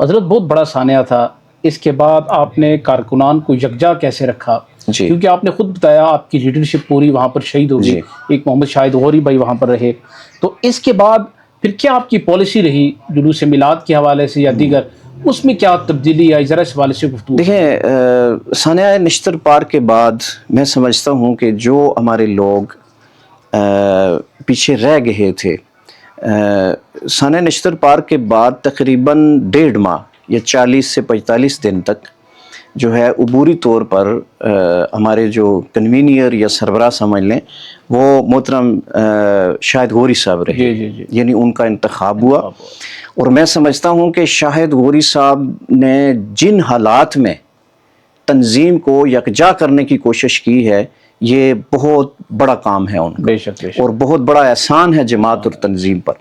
حضرت بہت بڑا سانحہ تھا، اس کے بعد آپ نے کارکنان کو یکجا کیسے رکھا؟ جی کیونکہ آپ نے خود بتایا آپ کی لیڈرشپ پوری وہاں پر شہید ہو گئی، جی ایک محمد شاہد غوری بھائی وہاں پر رہے، تو اس کے بعد پھر کیا آپ کی پالیسی رہی جلوس میلاد کے حوالے سے یا دیگر، اس میں کیا تبدیلی آئی، ذرا اس حوالے سے گفتگو کریں۔ دیکھیں، سانحہ نشتر پارک کے بعد میں سمجھتا ہوں کہ جو ہمارے لوگ پیچھے رہ گئے تھے، سانحہ نشتر پارک کے بعد تقریباً 1.5 ماہ یا 40 سے 45 دن تک جو ہے عبوری طور پر ہمارے جو کنوینئر یا سربراہ سمجھ لیں وہ محترم شاہد غوری صاحب رہے، یعنی ان کا انتخاب ہوا۔ اور میں سمجھتا ہوں کہ شاہد غوری صاحب نے جن حالات میں تنظیم کو یکجا کرنے کی کوشش کی ہے، یہ بہت بڑا کام ہے ان کا، اور بہت بڑا احسان ہے جماعت اور تنظیم پر۔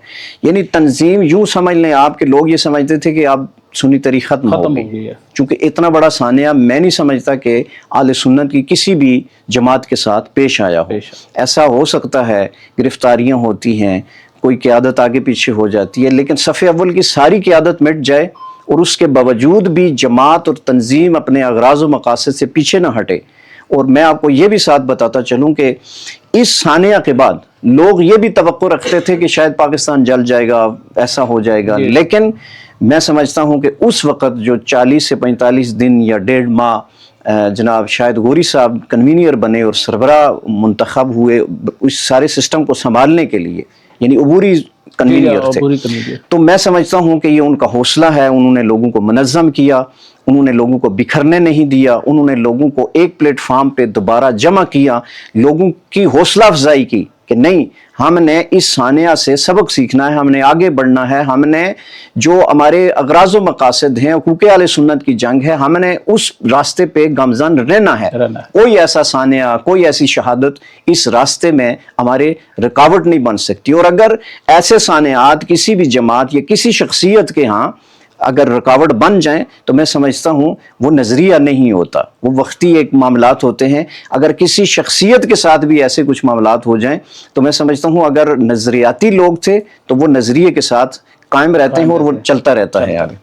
یعنی تنظیم یوں سمجھ لیں آپ کہ لوگ یہ سمجھتے تھے کہ اب سنی طریق ختم ہو گئی، چونکہ اتنا بڑا سانحہ میں نہیں سمجھتا کہ اہل سنت کی کسی بھی جماعت کے ساتھ پیش آیا ہو۔ ایسا ہو سکتا ہے، گرفتاریاں ہوتی ہیں، کوئی قیادت آگے پیچھے ہو جاتی ہے، لیکن صف اول کی ساری قیادت مٹ جائے اور اس کے باوجود بھی جماعت اور تنظیم اپنے اغراض و مقاصد سے پیچھے نہ ہٹے۔ اور میں آپ کو یہ بھی ساتھ بتاتا چلوں کہ اس سانحہ کے بعد لوگ یہ بھی توقع رکھتے تھے کہ شاید پاکستان جل جائے گا، ایسا ہو جائے گا، لیکن میں سمجھتا ہوں کہ اس وقت جو 40 سے 45 دن یا 1.5 ماہ جناب شاہد غوری صاحب کنوینئر بنے اور سربراہ منتخب ہوئے اس سارے سسٹم کو سنبھالنے کے لیے، یعنی عبوری کنوینئر تھے، تو میں سمجھتا ہوں کہ یہ ان کا حوصلہ ہے۔ انہوں نے لوگوں کو منظم کیا، انہوں نے لوگوں کو بکھرنے نہیں دیا، انہوں نے لوگوں کو ایک پلیٹ فارم پہ دوبارہ جمع کیا، لوگوں کی حوصلہ افزائی کی کہ نہیں، ہم نے اس سانحہ سے سبق سیکھنا ہے، ہم نے آگے بڑھنا ہے، ہم نے جو ہمارے اغراض و مقاصد ہیں، حقوق اہل سنت کی جنگ ہے، ہم نے اس راستے پہ گامزن رہنا ہے۔ کوئی ایسا سانحہ، کوئی ایسی شہادت اس راستے میں ہمارے رکاوٹ نہیں بن سکتی، اور اگر ایسے سانحات کسی بھی جماعت یا کسی شخصیت کے ہاں اگر رکاوٹ بن جائیں تو میں سمجھتا ہوں وہ نظریہ نہیں ہوتا، وہ وقتی ایک معاملات ہوتے ہیں۔ اگر کسی شخصیت کے ساتھ بھی ایسے کچھ معاملات ہو جائیں تو میں سمجھتا ہوں اگر نظریاتی لوگ تھے تو وہ نظریے کے ساتھ قائم رہتے ہیں اور وہ چلتا رہتا ہے آگے۔